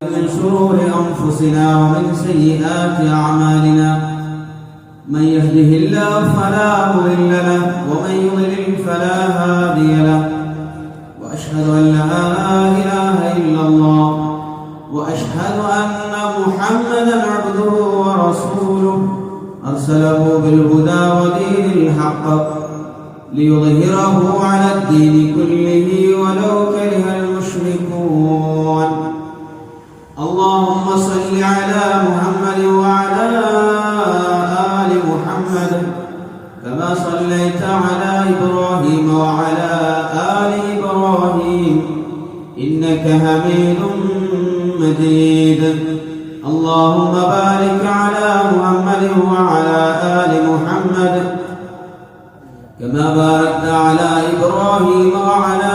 من شرور أنفسنا ومن سيئات أعمالنا من يهده الله فلا مضل له ومن يضلل فلا هادي له وأشهد أن لا إله إلا الله وأشهد أن محمدا عبده ورسوله أرسله بالهدى ودين الحق ليظهره على الدين كله ولو كره المشركون. اللهم صل على محمد وعلى آل محمد كما صليت على إبراهيم وعلى آل إبراهيم إنك حميد مجيد. اللهم بارك على محمد وعلى آل محمد كما باركت على إبراهيم وعلى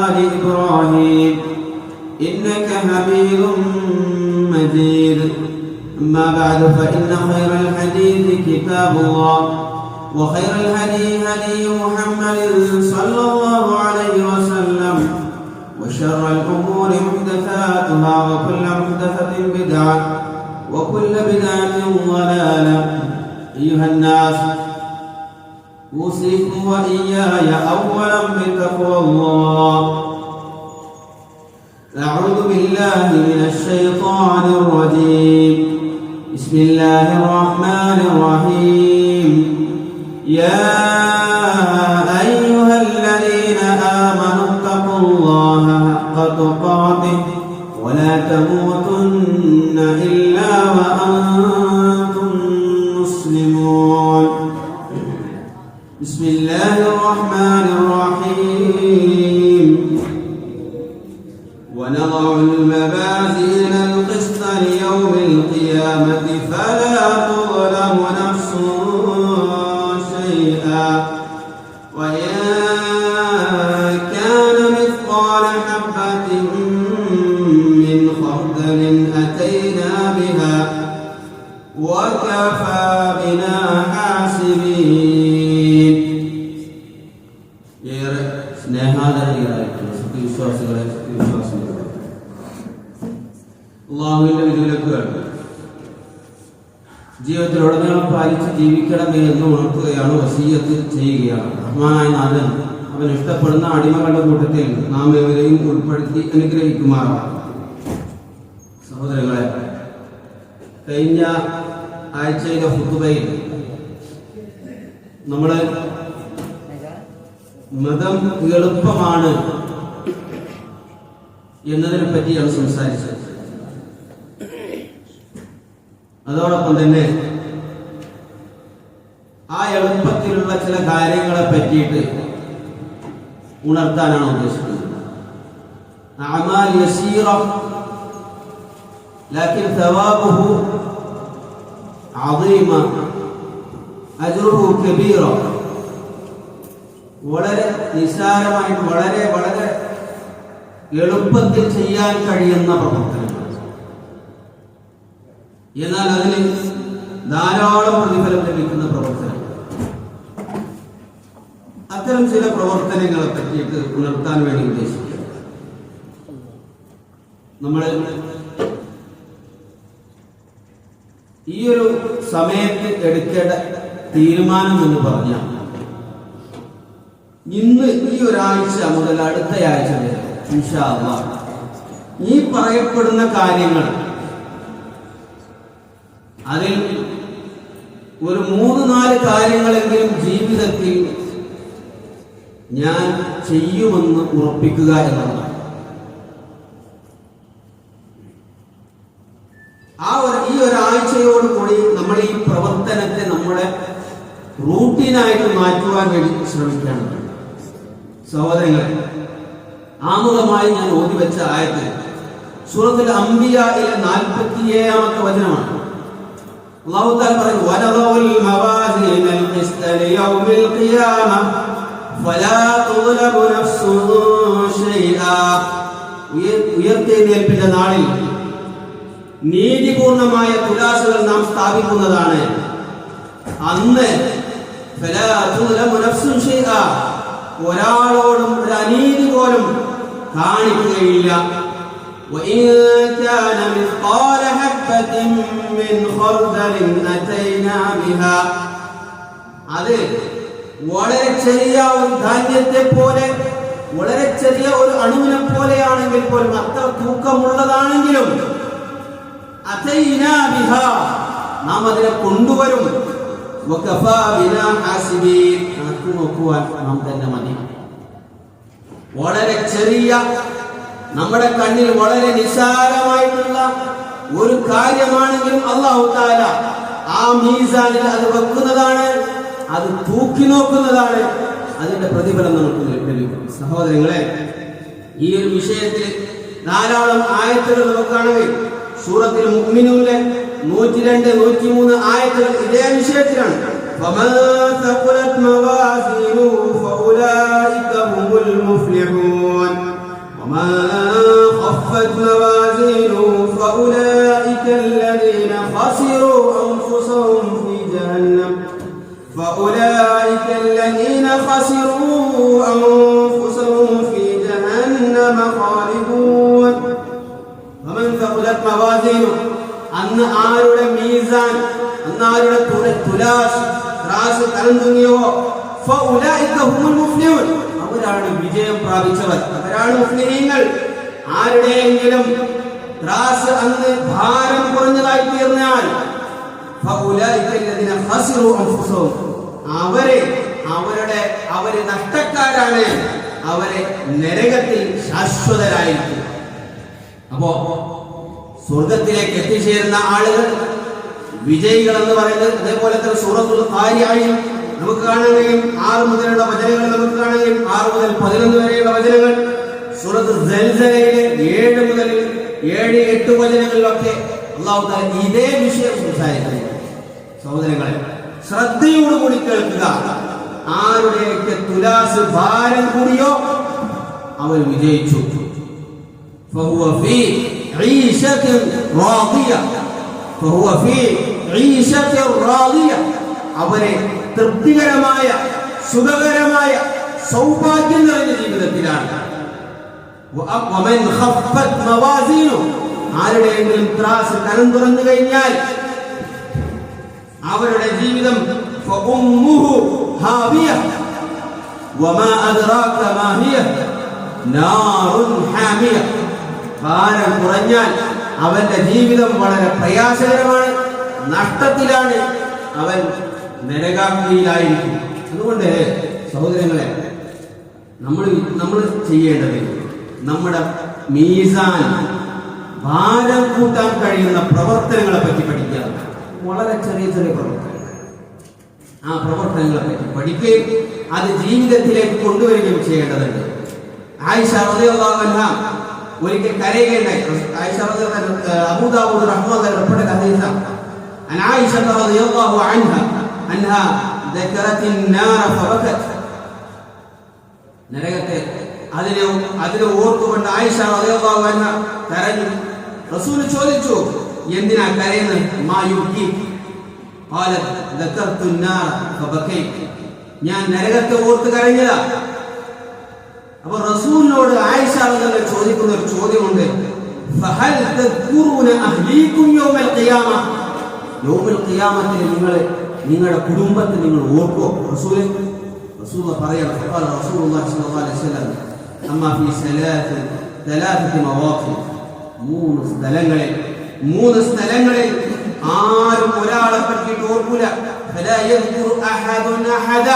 آل إبراهيم إنك حميد مجيد. أما بعد فإن خير الحديث كتاب الله وخير الهدي هدي محمد صلى الله عليه وسلم وشر الأمور محدثاتها وكل محدثة بدعة وكل بدعة ضلالة. أيها الناس أوصيكم وإياي أولا بتقوى الله. أعوذ بالله من الشيطان الرجيم. بسم الله الرحمن الرحيم. يا أيها الذين آمنوا اتقوا الله حق تقاته ولا تموتن إلا وأنتم مسلمون. بسم الله الرحمن الرحيم. ونضع الموازين القسط ليوم القيامة فلا تظلم نفس شيئا وإن كان مثقال حبة من خردل أتينا بها وكفى بنا حاسبين. അള്ളാഹുവിന്റെ വിധിവിലക്കുകൾ ജീവിതത്തിലുടനീളം പാലിച്ച് ജീവിക്കണമേ എന്ന് ഉണർത്തുകയാണ്, വസീയത്ത് ചെയ്യുകയാണ്. റഹ്മാനായ നാഥൻ അവൻ ഇഷ്ടപ്പെടുന്ന അടിമകളുടെ കൂട്ടത്തിൽ നാം ഇവരെയും ഉൾപ്പെടുത്തി അനുഗ്രഹിക്കുമാറാണ്. സഹോദരങ്ങളെ, കഴിഞ്ഞ ആഴ്ചയിലെ ഖുതുബയിൽ നമ്മള് മതം എളുപ്പമാണ് എന്നതിനെ പറ്റിയാണ് സംസാരിച്ചത്. അതോടൊപ്പം തന്നെ ആ എളുപ്പത്തിലുള്ള ചില കാര്യങ്ങളെ പറ്റിയിട്ട് ഉണർത്താനാണ് ഉദ്ദേശിക്കുന്നത്. അഅമാൽ യസീറ ലക്കിൻ സവാബുഹു അദീമ അജ്റുഹു കബീറ. വളരെ നിസ്സാരമായിട്ട് വളരെ വളരെ എളുപ്പത്തിൽ ചെയ്യാൻ കഴിയുന്ന പ്രവർത്തനങ്ങൾ, എന്നാൽ അതിന് ധാരാളം പ്രതിഫലം ലഭിക്കുന്ന പ്രവർത്തനം. അത്തരം ചില പ്രവർത്തനങ്ങളെ പറ്റിയിട്ട് ഉണർത്താൻ വേണ്ടി ഉദ്ദേശിക്കുക. നമ്മൾ ഈ ഒരു സമയത്ത് എടുക്കേണ്ട തീരുമാനം എന്ന് പറഞ്ഞാൽ, ഇന്ന് ഈ ഒരാഴ്ച മുതൽ അടുത്ത ആഴ്ച വരെ ഇൻഷാ അല്ലാഹ് ഈ പറയപ്പെടുന്ന കാര്യങ്ങൾ അതിൽ ഒരു 3-4 കാര്യങ്ങളെങ്കിലും ജീവിതത്തിൽ ഞാൻ ചെയ്യുമെന്ന് ഉറപ്പിക്കുക എന്നതാണ്. ഈ ഒരാഴ്ചയോടുകൂടി നമ്മൾ ഈ പ്രവർത്തനത്തെ നമ്മുടെ റൂട്ടീനായിട്ട് മാറ്റുവാൻ വേണ്ടി ശ്രമിക്കണം. സഹോദരങ്ങളെ, ആമുഖമായി ഞാൻ ഓതിവെച്ച ആയത്ത് സൂറത്തുൽ അംബിയായിലെ 47-ാമത്തെ വചനമാണ്. അല്ലാഹു തആല പറയുന്നു, വനദഉൽ മവാസീനൽ ഖിസ്ത ലിയൗമിൽ ഖിയാമ ഫലാ തുദ്ലബു നഫ്സുൻ ശൈആ. ഉയർത്തെഴുന്നേൽപ്പിന്റെ നാളിൽ നീതിപൂർണമായ തുലാസുകൾ നാം സ്ഥാപിക്കുന്നതാണ്. അന്ന് ഫലാ തുദ്ലബു നഫ്സുൻ ശൈആ, ഒരാളോടും ഒരു അനീതി പോലും കാണിക്കുകയില്ല. وإن كان مثقال حبة من خردل أتينا بها. അത് വളരെ ചെറിയ ഒരു ധാന്യത്തെ പോലെ, വളരെ ചെറിയ ഒരു അണുവിനെ പോലെയാണെങ്കിൽ പോലും, അത്ര തൂക്കമുള്ളതാണെങ്കിലും അതൈനാ ബിഹാ, നാം അതിനെ കൊണ്ടുവരും. വകഫാ ബിനാ ഹാസിബീൻ, കണക്ക് നോക്കുവാൻ നാം തന്നെ മതി. വളരെ ചെറിയ, നമ്മുടെ കണ്ണിൽ വളരെ നിസ്സാരമായിട്ടുള്ള ഒരു കാര്യമാണെങ്കിലും അല്ലാഹു തആല ആ മീസാനിൽ അത് വെക്കുന്നതാണ്, അത് തൂക്കി നോക്കുന്നതാണ്, അതിന്റെ പ്രതിഫലം നമുക്ക് ലഭിക്കും. സഹോദരങ്ങളെ, ഈ ഒരു വിഷയത്തിൽ ധാരാളം ആയത്തുകൾ നമുക്ക് കാണുകയും, സൂറത്തുൽ മുഅ്മിനൂനിലെ 102, 103 ആയത്തുകൾ ഇതേ വിഷയത്തിലാണ്. فمن ثقلت موازينه فأولئك هم المفلحون ومن خفت موازينه فأولئك الذين خسروا أنفسهم في جهنم فأولئك الذين خسروا أنفسهم في جهنم خالدون. ومن ثقلت موازينه, അന്ന് ആരുടെ മീസാൻ, അന്ന് ആരുടെ തുലാസ് ത്രാസ് തലംതുങ്ങിയോ, ഫഉലൈക ഹുമുൽ മുഫ്ലിഹൂൻ, അവരാണ് വിജയം പ്രാപിച്ചവർ, അവരാണ് മുഫ്ലിഹീങ്ങൾ. ആരുടെയെങ്കിലും ത്രാസ് അന്ന് ഭാരം കുറഞ്ഞതായി തീർന്നാൽ ഫഉലൈക അല്ലദീന ഖസിറു അൻഫുസഹും, അവര് നഷ്ടക്കാരാണ്, അവരെ നരകത്തിൽ ശാശ്വതരായിരിക്കും. അപ്പോ സ്വർഗത്തിലേക്ക് എത്തിച്ചേരുന്ന ആളുകൾ വിജയികൾ എന്ന് പറയുന്നത്. അതേപോലെ തന്നെ സൂറത്തുൽ ഖാരിഅയിൽ നമുക്ക് കാണാൻ കഴിയും 6 മുതലുള്ള വചനങ്ങൾ നമുക്ക് കാണാൻ കഴിയും, 6 മുതൽ 11 വരെയുള്ള വചനങ്ങൾ. സൂറത്തുൽ സൽസലയിലെ 7 മുതൽ 7-8 വചനങ്ങളിലൊക്കെ അല്ലാഹു തആല ഇതേ വിഷയം സംസാരിക്കുന്നു. സഹോദരങ്ങളെ, ശ്രദ്ധയോടുകൂടി കേൾക്കുക. ആരുടെയൊക്കെ തുലാസ് ഭാരം കൂടിയോ അവർ വിജയിച്ചു. فهو في عيشة راضية فهو في عيشة راضية, അവരെ തൃപ്തികരമായ, സുഖകരമായ, സൗഭാഗ്യം നിറഞ്ഞ ജീവിതത്തിലാണ്. ومن خفت موازينه, ആരുടെയെങ്കിലും ത്രാസ് കനം തുറന്നു കഴിഞ്ഞാൽ അവരുടെ ജീവിതം فأمه هاوية وما أدراك ما هي نار حامية, ഭാരം കുറഞ്ഞാൽ അവന്റെ ജീവിതം വളരെ പ്രയാസകരമാണ്, നഷ്ടത്തിലാണ്, അവൻ നരകാഗ്നിയിലായിരിക്കും. അതുകൊണ്ട് സഹോദരങ്ങളെ, നമ്മൾ ചെയ്യേണ്ടത് നമ്മുടെ മീസാൻ ഭാരം കൂട്ടാൻ കഴിയുന്ന പ്രവർത്തനങ്ങളെ പറ്റി പഠിക്കുക. വളരെ ചെറിയ ചെറിയ പ്രവർത്തനങ്ങൾ, ആ പ്രവർത്തനങ്ങളെ പറ്റി പഠിക്കുകയും അത് ജീവിതത്തിലേക്ക് കൊണ്ടുവരികയും ചെയ്യേണ്ടതുണ്ട്. ആയിഷ റളിയല്ലാഹു അൻഹ ഒരിക്കൽ കരയുകയുണ്ടായി. ആയിഷ റളിയല്ലാഹു അബൂ ദാവൂദ് റഹ്മത്തുള്ളാഹി റിപ്പോർട്ട് ഹദീസാണ്. അൻ ആയിഷ റളിയല്ലാഹു അൻഹ ദക്കറത് النار فبكت, നരകത്തെ അതിനെ ഓർത്തുകൊണ്ട് ആയിഷ റളിയല്ലാഹു അൻഹ കരഞ്ഞു. റസൂൽ ചോദിച്ചു, എന്തിനാ കരയുന്നത്? മാ യുബ്കി? ഖാലത് ദക്കർതു النار فبكيت, ഞാൻ നരകത്തെ ഓർത്ത് കരഞ്ഞതാ. അപ്പോൾ റസൂലിനോട് ആയിഷ റളിയല്ലാഹു ചോദിക്കുന്ന ഒരു ചോദ്യമുണ്ട്, ഫഹൽ തദ്കുറൂന അഹ്ലീകും യൗമൽ ഖിയാമ, യൗമൽ ഖിയാമത്തിൽ നിങ്ങളുടെ കുടുംബത്തെ നിങ്ങൾ ഓർക്കോ? റസൂൽ പറയാണ്, ഫഖാല റസൂലുള്ളാഹി സ്വല്ലല്ലാഹു അലൈഹി വസല്ലം അമ്മാ ഫീ സലാസത്തി മവാഖിൻ, മൂന്ന് സ്ഥലങ്ങളിൽ ആരും ഒരാളെ പറ്റിയിട്ട് ഓർക്കൂല. ഫലാ യദ്കുറു അഹദുൻ അഹദ,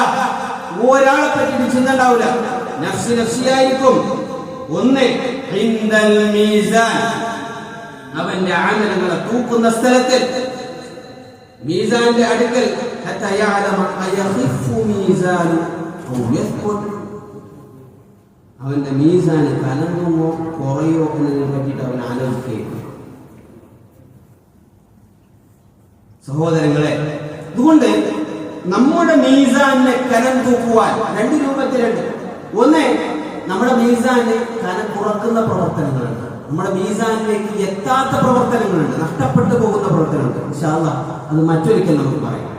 ഒരാളെ പറ്റിയിട്ട് ചിന്ത ഉണ്ടാവില്ല, നഫ്സിയായിരിക്കും. ഒന്ന് ഇൻദൽ മീസാൻ, അവന്റെ അമലുകളെ തൂക്കുന്ന സ്ഥലത്തിൽ, മീസാന്റെ അടുക്കൽ, ഹത്താ യഅലമ അയഖിഫു മീസാനു ഔ യസ്ഖുൽ, അവന്റെ മീസാൻ കലങ്ങുമോ കുറയോ എന്നതിനെ പറ്റിയിട്ട് അവൻ ആലോചിക്കുകയും. സഹോദരങ്ങളെ, അതുകൊണ്ട് നമ്മുടെ മീസാനെ കനം തൂക്കുവാൻ 2 രൂപത്തിലുണ്ട്. ഒന്ന്, നമ്മുടെ മീസാനെ കനം കുറക്കുന്ന പ്രവർത്തനങ്ങളുണ്ട്, നമ്മുടെ മീസാനിലേക്ക് എത്താത്ത പ്രവർത്തനങ്ങളുണ്ട്, നഷ്ടപ്പെട്ടു പോകുന്ന പ്രവർത്തനമുണ്ട്. ഇൻഷാ അല്ലാഹ് അത് മറ്റൊരിക്കൽ നമുക്ക് പറയാം.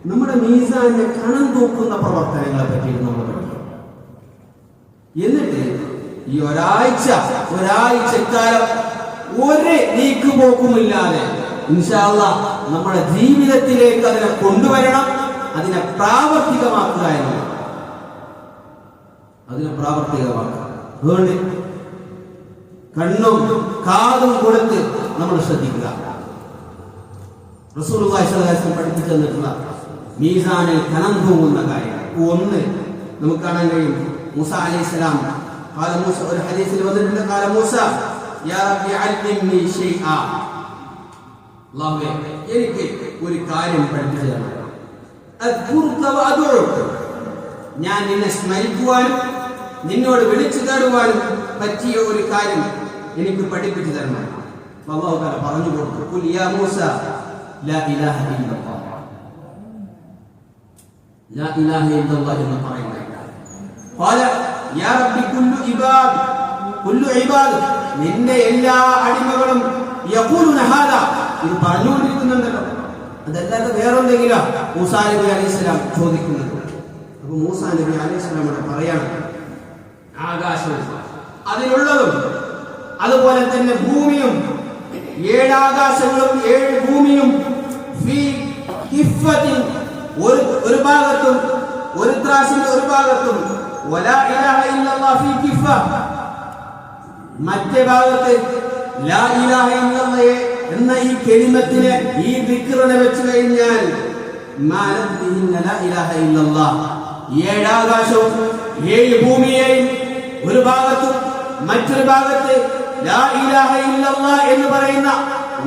നമ്മുടെ മീസാനെ കനം തൂക്കുന്ന പ്രവർത്തനങ്ങളെ പറ്റിയിട്ട് നമ്മൾ പഠിക്കും. എന്നിട്ട് ഈ ഒരാഴ്ചക്കാലം ഒരു നീക്കുപോക്കുമില്ലാതെ ഇൻഷാ അല്ലാഹ് നമ്മുടെ ജീവിതത്തിലേക്ക് അതിനെ കൊണ്ടുവരണം, അതിനെ പ്രാവർത്തികമാക്കുക എന്നുള്ളത്. അതുകൊണ്ട് കണ്ണും കാതും കൊടുത്ത് നമ്മൾ ശ്രദ്ധിക്കുക. റസൂലുള്ളാഹി സ്വല്ലല്ലാഹു അലൈഹി വസല്ലം പഠിപ്പിച്ചു തന്നിട്ടുള്ള മീസാനിൽ കനം തൂങ്ങുന്ന കാര്യം ഒന്ന് നമുക്ക് കാണാൻ കഴിയും. മൂസ അലൈഹിസ്സലാം ഒരു ഹദീസിൽ വന്നിട്ടുണ്ട്, ഖാല മൂസ യാ റബ്ബി അൽലിംനി ഷൈആ, അല്ലാഹുവേ എനിക്ക് ഒരു കാര്യം പഠിപ്പിച്ചു തരണം. അദ്കുറുക വഅദുഉക, ഞാൻ നിന്നെ സ്മരിക്കുവാനും നിന്നോട് വിളിച്ചു തേടുവാനും പറ്റിയ ഒരു കാര്യം എനിക്ക് പഠിപ്പിച്ചു തരണം. അല്ലാഹു തആല പറഞ്ഞു കൊടുത്തു, ഖുൽ യാ മൂസ ലാ ഇലാഹ ഇല്ലല്ലാഹ്, ലാ ഇലാഹ ഇല്ലല്ലാഹ് എന്ന് പറയുന്നത്. ഖാല യാ റബ്ബി കുല്ലു ഇബാദ്, നിന്റെ എല്ലാ അടിമകളും യഖൂലുന ഹാദാ, ഇത് പറഞ്ഞുകൊണ്ടിരിക്കുന്നുണ്ടല്ലോ, അതല്ലാതെ വേറെന്തെങ്കിലും മൂസാ നബി അലൈഹിസ്സലാം ചോദിക്കുന്നത്. അപ്പൊ മൂസാ നബി അലൈഹിസ്സലാം പറയാണ്, ആകാശവും അതിലുള്ളതും അതുപോലെ തന്നെ ഭൂമിയും, 7 ആകാശങ്ങളും 7 ഭൂമിയും ഒരു ഭാഗത്തും, ഒരു ത്രാസിന്റെ ഒരു ഭാഗത്തും, വലാ ഇലാഹ ഇല്ലല്ലാഹ് ഫീ കിഫ, മറ്റേ ഭാഗത്ത് ലാ ഇലാഹ ഇല്ലല്ലാഹ് എന്ന ഈ കലിമത്തിനെ, ഈ ദിക്റിനെ വെച്ച് കഴിഞ്ഞാൽ ലാ ഇലാഹ ഇല്ലല്ലാഹ് 7 ആകാശവും 7 ഭൂമിയെയും ഒരു ഭാഗത്തും മറ്റൊരു ഭാഗത്ത് ലാ ഇലാഹ ഇല്ലല്ലാഹ് എന്ന് പറയുന്ന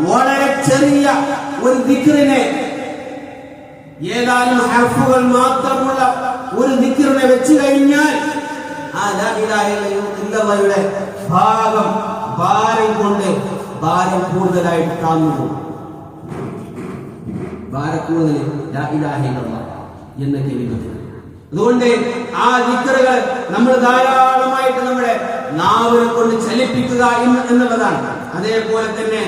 വളരെ ചെറിയ ഒരു ദിക്റിനെ, ഏതാനും ഹർഫുകൾ മാത്രമുള്ള ഒരു ദിക്റിനെ വെച്ച് കഴിഞ്ഞാൽ ആ ലാ ഇലാഹ ഇല്ലല്ലാഹയുടെ ഭാരം കൊണ്ട് ഭാരം കൂടുതലായിട്ട് താങ്ങുന്നു. ഭാരം കൂടുതൽ ലാ ഇലാഹ ഇല്ലല്ലാഹ് എന്ന കലിമത്തിന്. അതുകൊണ്ട് ആ ദിക്റുകൾ നമ്മൾ ധാരാളമായിട്ട് നമ്മുടെ നാവിനെ കൊണ്ട് ചലിപ്പിക്കുക എന്നുള്ളതാണ്. അതേപോലെ തന്നെ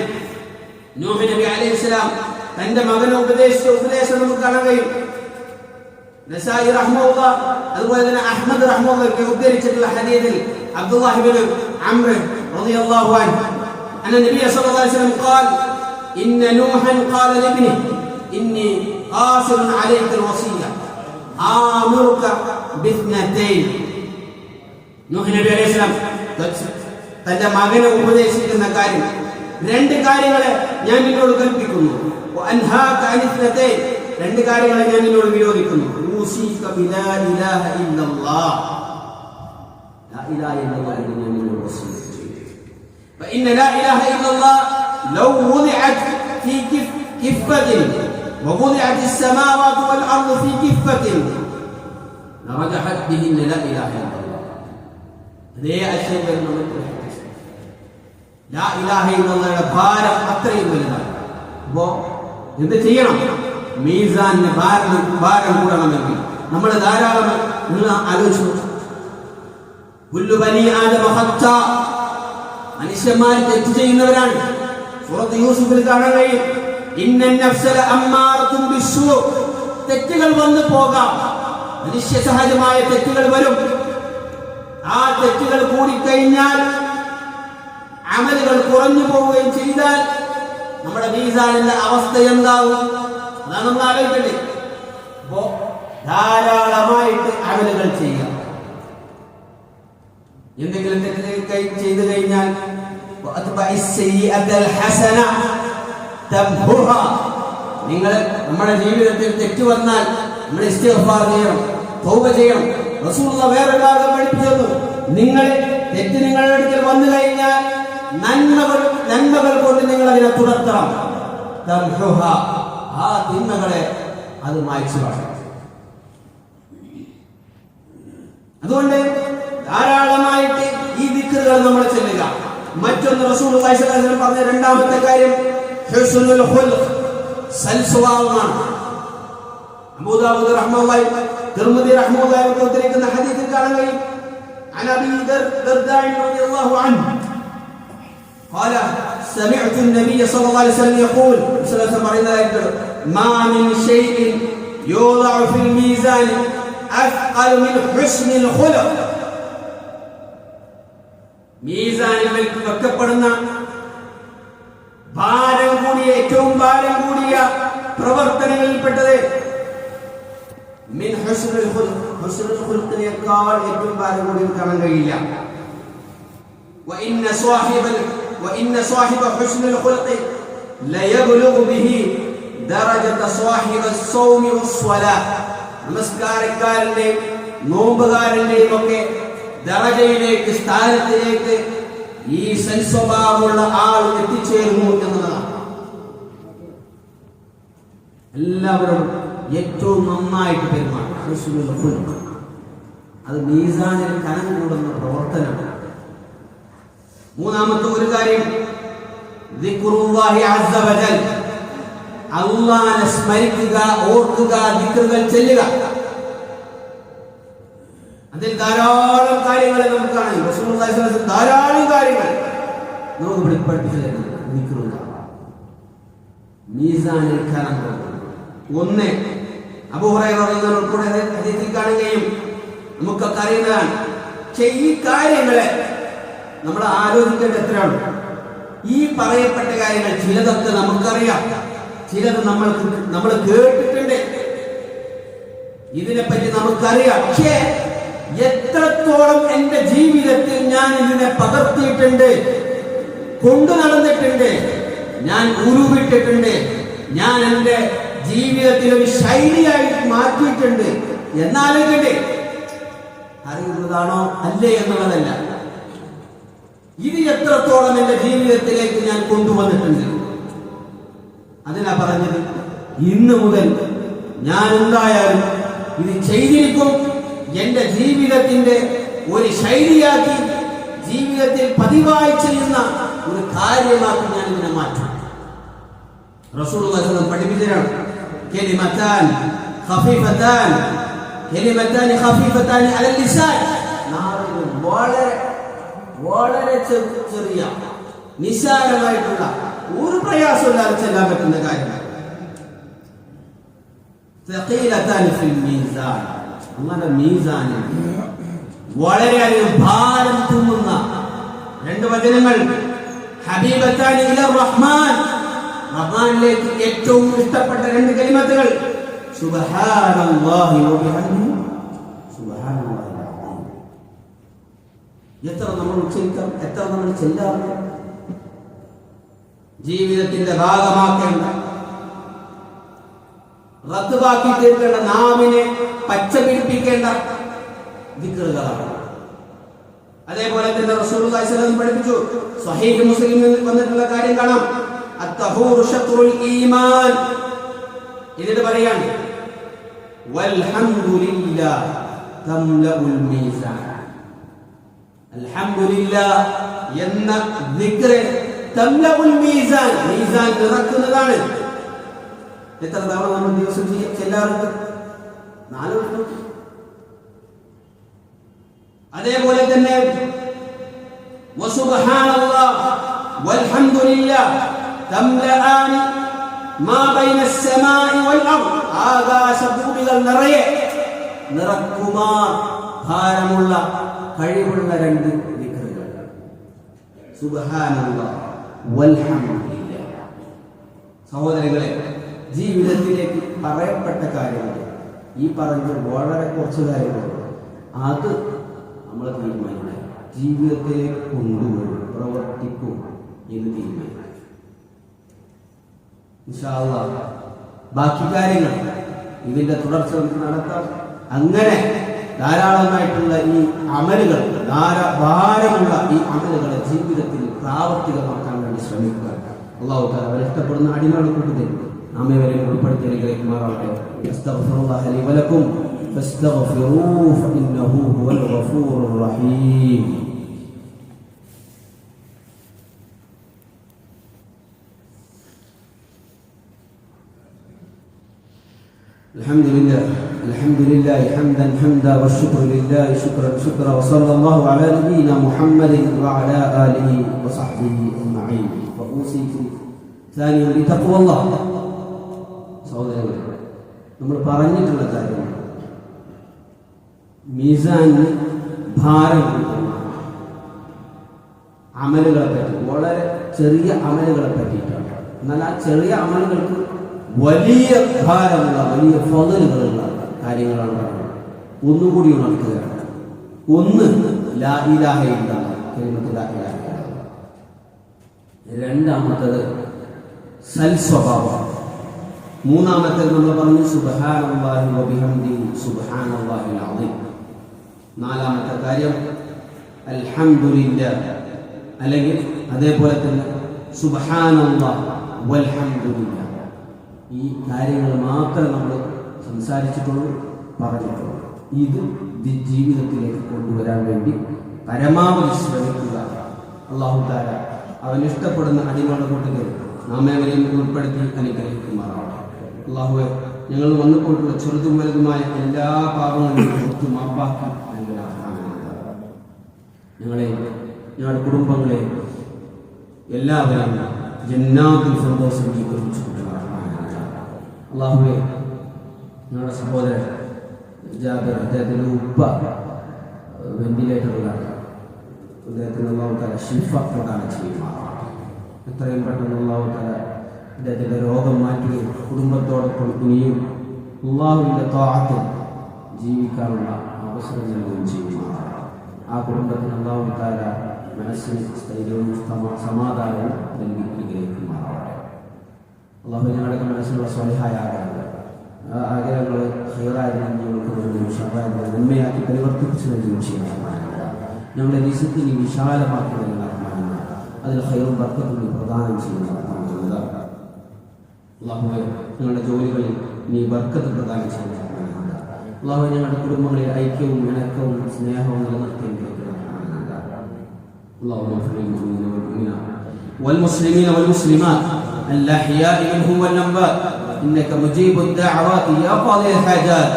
നൂഹ് നബി അലൈഹിസ്സലാം തന്റെ മകനെ ഉപദേശിച്ച ഉപദേശം നമുക്ക് കാണാൻ കഴിയും. നസായി റഹ്മത്തുള്ളാഹ്, അതുപോലെ തന്നെ അഹ്മദ് റഹ്മത്തുള്ളാഹി ഉദ്ധരിച്ചിട്ടുള്ള ഹദീസിൽ അബ്ദുല്ലാഹ് ഇബ്നു അംർ റളിയല്ലാഹു അൻഹു അന്ന നബി സല്ലല്ലാഹു അലൈഹി വസല്ലം ഖാൽ ഇന്ന നൂഹൻ ഖാല ലിബ്നി ഇന്നി ഖാസിറുൻ അലൈക വസിയ്യ ആമുറുക ബിത്നതൈൻ. നൂഹ് നബി അലൈഹിസ്സലാം തന്റെ മകനെ ഉപദേശിക്കുന്ന കാര്യം, 2 കാര്യങ്ങളെ ഞാൻ നിന്നോട് കൽപ്പിക്കുന്നു. വഅൻഹാക അനിത്നതൈൻ, 2 കാര്യങ്ങളെ ഞാൻ നിന്നോട് വിരോധിക്കുന്നു. യൂസിക ബിലാ ഇലാഹ ഇല്ലല്ലാഹ്, ലാ ഇലാഹ ഇല്ലല്ലാഹ് എന്ന് ഞാൻ നിന്നോട് വസിയത്ത് ചെയ്യുന്നു. ഫഇന്ന ലാ ഇലാഹ ഇല്ലല്ലാഹ് ലൗ wudi'at ഫീ കിഫ്ഫത്തിൻ ووضعت السماوات والأرض في كفة لرجحت بهن لا إله إلا الله. هذه الشيء لا إله إلا الله ഭാരം അത്രയും വലുതാണ്. അപ്പോ എന്ത് ചെയ്യണം? മീസാനിന് ഭാരം കൂടണമെങ്കിൽ നമ്മൾ ധാരാളം നിങ്ങൾ ആലോചിച്ചു. കുല്ലു ബനി ആദമ ഖത്താ, മനുഷ്യന്മാർ തെറ്റ് ചെയ്യുന്നവരാണ്. സൂറത്ത് യൂസുഫിൽ കാണാൻ കഴിയും, തെറ്റുകൾ വന്നു പോകാം, മനുഷ്യ സഹജമായ തെറ്റുകൾ വരും. ആ തെറ്റുകൾ കൂടിക്കഴിഞ്ഞാൽ, അമലുകൾ കുറഞ്ഞു പോവുകയും ചെയ്താൽ നമ്മുടെ മീസാനിന്റെ അവസ്ഥ എന്താവും? അതാണ് നമ്മൾ ആലോചിക്കണ്ടേ. അപ്പോ ധാരാളമായിട്ട് അമലുകൾ ചെയ്യാം. എന്തെങ്കിലും തെറ്റ് ചെയ്തു കഴിഞ്ഞാൽ നിങ്ങൾ നമ്മുടെ ജീവിതത്തിൽ തെറ്റ് വന്നാൽ നമ്മൾ ഇസ്തിഗ്ഫാർ ചെയ്യണം, തൗബ ചെയ്യണം. റസൂലുള്ളാഹി വേറെ ഭാഗം പഠിപ്പിച്ചു തന്നു, നിങ്ങൾ തെറ്റ് നിങ്ങളുടെ അടുക്കൽ വന്നു കഴിഞ്ഞാൽ നന്മകൾ കൊണ്ട് നിങ്ങൾ അതിനെ തുടർത്തണം. ആ തിന്മകളെ അത് മായ്ച്ചു കളയണം. അതുകൊണ്ട് ധാരാളമായിട്ട് ഈ ദിക്റുകൾ നമ്മൾ ചെല്ലുക. മറ്റൊന്ന് റസൂലുള്ളാഹി സ്വല്ലല്ലാഹു അലൈഹി വസല്ലം പറഞ്ഞ 2ാമത്തെ കാര്യം ഹുസ്നുൽ ഖുൽഖ്, സൽസ്വഭാവമാണ്. അബൂ ദാവൂദ് റഹ്മത്തുള്ളാഹി, തിർമിദി റഹ്മത്തുള്ളാഹി ഉദ്ധരിക്കുന്ന ഹദീസിൽ കാണാൻ കഴിയും, അൻ അബീ ദർദാ റളിയല്ലാഹു അൻഹു قال سمعت النبي صلى الله عليه وسلم يقول ما من شيء يوضع في الميزان أثقل من حسن الخلق. മീസാനിൽ വെക്കപ്പെടുന്ന കൂടിയ ഏറ്റവും ഭാരം കൂടിയ പ്രവർത്തനങ്ങളിൽപ്പെട്ടത് മിൻ ഹുസ്നുൽ ഖുൽഖ്, ഹുസ്നുൽ ഖുൽഖിനേക്കാൾ ഏറ്റവും ഭാരം കൂടി കാണാൻ കഴിയില്ല. وإن صاحب حسن الخلق ليبلغ به درجة صاحب الصوم والصلاة. നമസ്കാരക്കാരന്റെയും നോമ്പുകാരന്റെയും ഒക്കെ ദറജയിലേക്ക്, സ്ഥാനത്തിലേക്ക് ഈ സൽസ്വഭാവമുള്ള ആൾ എത്തിച്ചേരുന്നു എന്നതാണ്. എല്ലാവരും ഏറ്റവും നന്നായിട്ട് പെരുമാറും. അത് മീസാനിൽ കനം കൂടുന്ന പ്രവർത്തനമാണ്. മൂന്നാമത്തെ ഒരു കാര്യം, ദിക്റുല്ലാഹി അസ്സ വജൽ, അല്ലാഹനെ സ്മരിക്കുക, ഓർക്കുക, ദിക്റുകൾ ചൊല്ലുക. അതിൽ ധാരാളം കാര്യങ്ങൾ നമുക്ക് കാണാം. റസൂലുള്ളാഹി സ്വല്ലല്ലാഹു അലൈഹി വസല്ലം ധാരാളം കാര്യങ്ങൾ നമുക്ക് പഠിപ്പിച്ചു തരുന്നുണ്ട്. ദിക്റുല്ലാഹ് മീസാനിൽ കനം കൂടുന്നു. ഒന്ന്, അബൂ ഹുറൈറ റളിയല്ലാഹു അൻഹു ഹദീസിൽ കാണുകയും നമുക്കൊക്കെ അറിയുന്നതാണ്. ഈ കാര്യങ്ങളെ നമ്മൾ ആലോചിക്കേണ്ട എത്രയാണ്? ഈ പറയപ്പെട്ട കാര്യങ്ങൾ ചിലതൊക്കെ നമുക്കറിയാം, ചിലത് നമ്മൾ കേട്ടിട്ടുണ്ട്, ഇതിനെപ്പറ്റി നമുക്കറിയാം. പക്ഷേ എത്രത്തോളം എന്റെ ജീവിതത്തിൽ ഞാൻ ഇതിനെ പകർത്തിയിട്ടുണ്ട്, കൊണ്ടു നടന്നിട്ടുണ്ട്, ഞാൻ ഉരുവിട്ടിട്ടുണ്ട്, ഞാൻ എന്റെ ജീവിതത്തിൽ ഒരു ശൈലിയായി മാറ്റിയിട്ടുണ്ട് എന്നാലോചിക്കണ്ടേ? അറിയുന്നതാണോ അല്ലേ എന്നുള്ളതല്ല, ഇത് എത്രത്തോളം എന്റെ ജീവിതത്തിലേക്ക് ഞാൻ കൊണ്ടുവന്നിട്ടുണ്ട്. അതിനാ പറഞ്ഞത്, ഇന്ന് മുതൽ ഞാൻ എന്തായാലും ഇത് ചെയ്തിരിക്കും, എന്റെ ജീവിതത്തിന്റെ ഒരു ശൈലിയാക്കി, ജീവിതത്തിൽ പതിവായി ചെയ്യുന്ന ഒരു കാര്യമാക്കി ഞാൻ ഇതിനെ മാറ്റും. റസൂലുള്ളാഹി സ്വല്ലല്ലാഹു അലൈഹി വസല്ലം പഠിപ്പിച്ചതാണ്, കലിമത്താൻ ഖഫീഫത്താൻ അലൽ ലിസാൻ. വളരെ ചെറിയ നിസ്സാരമായിട്ടുള്ള ഒരു പ്രയാസമില്ലാതെ ചെല്ലാൻ പറ്റുന്ന കാര്യമാണ്. അങ്ങനെ മീസാനിൽ വളരെയധികം ഭാരം തൂങ്ങുന്ന രണ്ട് വചനങ്ങൾ, ഹബീബത്താനി ഇലാ റഹ്മാൻ, റഹ്മാനിലേക്ക് ഏറ്റവും ഇഷ്ടപ്പെട്ട രണ്ട് കലിമത്തുകൾ, സുബ്ഹാനല്ലാഹി വബിഹംദിഹി സുബ്ഹാനല്ലാഹി. എത്ര നമ്മൾ ഉച്ചരിക്കാം, എത്ര നമ്മൾ ചെല്ലാറുണ്ട്. ജീവിതത്തിന്റെ ഭാഗമാക്കേണ്ട, റദ്ദാക്കി തീർക്കേണ്ട, നാവിനെ പച്ച പിടിപ്പിക്കേണ്ട ദിക്റുകളാണ്. അതേപോലെ തന്നെ റസൂലുള്ളാഹി സ്വല്ലല്ലാഹു അലൈഹി വസല്ലം പഠിപ്പിച്ചു, സ്വഹീഹ് മുസ്ലിമിൽ വന്നിട്ടുള്ള കാര്യം കാണാം, അത്തഹൂറു ശത്റുൽ ഈമാൻ. ഇതിന് പറയാണ് വൽഹംദുലില്ലാഹ് തംലഉൽ മീസാൻ. അൽഹംദുലില്ലാഹ് എന്ന ദിക്റ് തംലഉൽ മീസാൻ, മീസാൻ നിറക്കുന്നതാണ്. എത്ര തവണ നമ്മൾ ദിവസം ചെല്ലാറുണ്ട്? 4 വട്ടം. അതേപോലെ തന്നെ വസുബ്ഹാനല്ലാഹ് വൽഹംദുലില്ലാഹ് തംലആനി മാ ബൈന അസ്സമാഇ വൽ അർദ്. ആകാശഭൂമികൾ നിറയെ നിറക്കുമാർ ഭാരമുള്ള കഴിവുള്ള രണ്ട് ദിക്റുകൾ, സുബ്ഹാനല്ലാഹ് വൽഹംദുലില്ലാഹ്. സഹോദരങ്ങളെ, ജീവിതത്തിലേക്ക് പറയപ്പെട്ട കാര്യങ്ങൾ, ഈ പറഞ്ഞ വളരെ കുറച്ച് കാര്യങ്ങൾ, അത് നമ്മൾ തീരുമാനിക്കണം. ജീവിതത്തിലേക്ക് കൊണ്ടുവരും, പ്രവർത്തിക്കും എന്ന് തീരുമാനിക്കണം. ഇൻഷാ അല്ലാഹ് ബാക്കി കാര്യങ്ങൾ ഇതിന്റെ തുടർച്ച നടത്താം. അങ്ങനെ ധാരാളമായിട്ടുള്ള ഈ അമലുകൾ, ഭാരമുള്ള ഈ അമലുകളെ ജീവിതത്തിൽ പ്രാവർത്തികമാക്കാൻ വേണ്ടി ശ്രമിക്കുക. അല്ലാഹു തആല അവരെ ഇഷ്ടപ്പെടുന്ന അടിമകളെ കൂട്ടത്തിൽ നമ്മെ വരെ ഉൾപ്പെടുത്തി അനുഗ്രഹിക്കുമാറാകട്ടെ. അസ്തഗ്ഫിറുല്ലാഹ ലി വലക്കും ഫസ്തഗ്ഫിറൂഹു ഫഇന്നഹു ഹുവൽ ഗഫൂറുർ റഹീം. الحمد لله حمدا حمدا والشكر لله شكرا شكرا وصلى الله على نبينا محمد وعلى آله وصحبه أجمعين. وأوصيكم ثانيا بتقوى الله. സഹോദരങ്ങളെ, നമ്മൾ പറഞ്ഞിട്ടുള്ള കാര്യമാണ് മീസാനിൽ ഭാരം കൊടുക്കുന്ന അമലുകളെ പറ്റി, വളരെ ചെറിയ അമലുകളെ പറ്റിയിട്ടാണ് എന്നാൽ ആ ചെറിയ അമലുകൾക്ക് വലിയ ഭാരമുള്ള വലിയ ഫളലുകളുള്ള കാര്യങ്ങളാണ് പറയുന്നത്. ഒന്നുകൂടി ഉണർത്തുകയാണ്. ഒന്ന് ലാ ഇലാഹ ഇല്ലല്ലാഹ്, കലിമത്ത് ലാ ഇലാഹ ഇല്ലല്ലാഹ്. രണ്ടാമത്തേത് സൽസ്വഭാവം. മൂന്നാമത്തേത് നമ്മൾ പറഞ്ഞു സുബ്ഹാനല്ലാഹി വബിഹംദിഹി സുബ്ഹാനല്ലാഹിൽ അസീം. നാലാമത്തെ കാര്യം അൽഹംദുലില്ലാഹ്, അല്ലെങ്കിൽ അതേപോലെ തന്നെ സുബ്ഹാനല്ലാഹ് വൽഹംദുലില്ലാഹ്. ഈ കാര്യങ്ങൾ മാത്രമേ നമ്മൾ സംസാരിച്ചിട്ടുള്ളൂ, പറഞ്ഞിട്ടുള്ളൂ. ഇത് ജീവിതത്തിലേക്ക് കൊണ്ടുവരാൻ വേണ്ടി പരമാവധി ശ്രമിക്കുക. അല്ലാഹു തആല അവൻ ഇഷ്ടപ്പെടുന്ന അടിമകളുടെ കൂട്ടത്തിൽ നാം ഏവരെയും ഉൾപ്പെടുത്തി അനുഗ്രഹിക്കുമാറാവട്ടെ. അല്ലാഹുവേ, ഞങ്ങൾ വന്നുപോയിട്ടുള്ള ചെറുതും വലുതുമായ എല്ലാ പാപങ്ങളും ഒത്തു മാപ്പാക്കി ഞങ്ങളെയും ഞങ്ങളുടെ കുടുംബങ്ങളെയും എല്ലാവരെയും ജന്നാത്തുൽ ഫിർദൗസ് സ്വീകരിച്ചു. അല്ലാഹുവേ, ഞങ്ങളുടെ സഹോദരൻ ജാബിർ, അദ്ദേഹത്തിൻ്റെ ഉപ്പ വെന്റിലേറ്ററിലാണ്. അദ്ദേഹത്തിന് അല്ലാഹു തആല ശിഫ പ്രദാനം ചെയ്യുമാറാവട്ടെ. എത്രയും പെട്ടെന്ന് അല്ലാഹു തആല അദ്ദേഹത്തിൻ്റെ രോഗം മാറ്റുകയും കുടുംബത്തോടൊപ്പം ഇനിയും അല്ലാഹുവിൻ്റെ ത്വാഅത്തിൽ ജീവിക്കാനുള്ള അവസരം നൽകുകയും ചെയ്യുമാറാവട്ടെ. ആ കുടുംബത്തിന് അല്ലാഹു തആല മനസ്സിന് സ്ഥൈര്യവും സമാധാനവും നൽകി അനുഗ്രഹിക്കുമാറാവട്ടെ. അല്ലാഹു ഞങ്ങളുടെ മനസ്സിലുള്ള സ്വലിഹായ ആഗ്രഹങ്ങൾ ഹൈറായതിനെ നന്മയാക്കി പരിവർത്തിപ്പിച്ചു നൽകുകയും ചെയ്യുന്നതാണ്. ഞങ്ങളുടെ റിസ്ഖിനെ വിശാലമാക്കി നൽകുന്നതാണ്. അതിൽ ഹൈറും ബർക്കത്തും പ്രദാനം ചെയ്യുന്നതാണ്. അല്ലാഹുവേ, ഞങ്ങളുടെ ജോലികളിൽ നീ ബർക്കത്ത് പ്രദാനം ചെയ്യുന്നതാണ്. അല്ലാഹുവേ, ഞങ്ങളുടെ കുടുംബങ്ങളിൽ ഐക്യവും ഇണക്കവും സ്നേഹവും നിലനിർത്തേണ്ടതാണ്. اللهم اغفر للمؤمنين والمؤمنات والمسلمين والمسلمات الأحياء منهم والأموات إنك مجيب الدعوات يا قاضي الحاجات.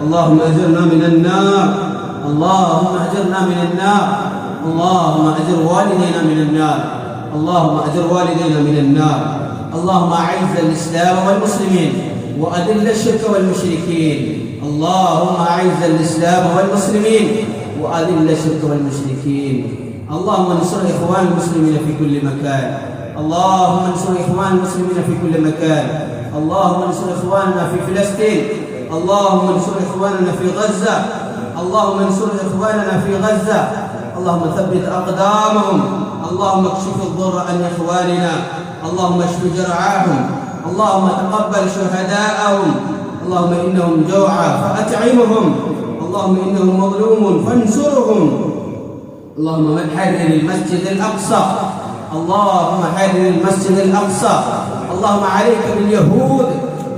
اللهم أجرنا من النار، اللهم أجرنا من النار، اللهم أجر والدينا من النار، اللهم أجر والدينا من النار. اللهم أعز الإسلام والمسلمين وأذل الشرك والمشركين. اللهم أعز الإسلام والمسلمين وأذل الشرك والمشركين. اللهم انصر إخوان المسلمين في كل مكان. اللهم انصر إخوان المسلمين في كل مكان. اللهم انصر إخواننا في فلسطين. اللهم انصر إخواننا في غزة. اللهم انصر إخواننا في غزة. اللهم ثبت أقدامهم. اللهم اكشف الضر عن إخواننا. اللهم اشف جرعاهم. اللهم تقبل شهداءهم. اللهم إنهم جوعى فأطعمهم. اللهم إنهم مظلوم فانصرهم. اللهم حرر المسجد الأقصى. اللهم حرر المسجد الأقصى. اللهم عليك باليهود.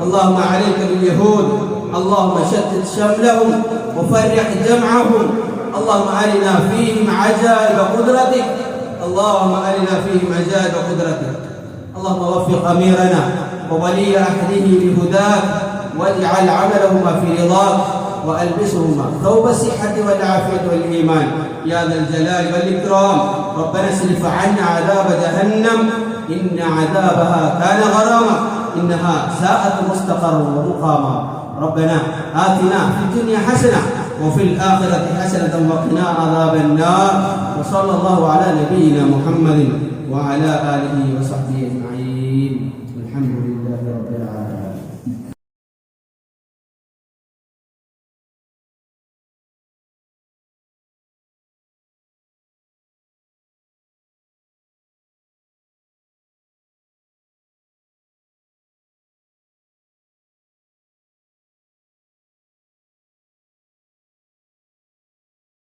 اللهم عليك باليهود. اللهم شتت شملهم وفرق جمعهم. اللهم أرنا فيهم عجائب قدرتك. اللهم أرنا فيهم عجائب قدرتك. اللهم وفق أميرنا وولي عهده بهداك واجعل عملهما في رضاك وألبسهما ثوب الصحة والعافية والإيمان يا ذا الجلال والإكرام. ربنا اصرف عنا عذاب جهنم إن عذابها كان غراما إنها ساءت مستقرا ومقاما. ربنا آتنا في الدنيا حسنة وفي الآخرة حسنة وقنا عذاب النار. وصلى الله على نبينا محمد وعلى آله وصحبه أجمعين.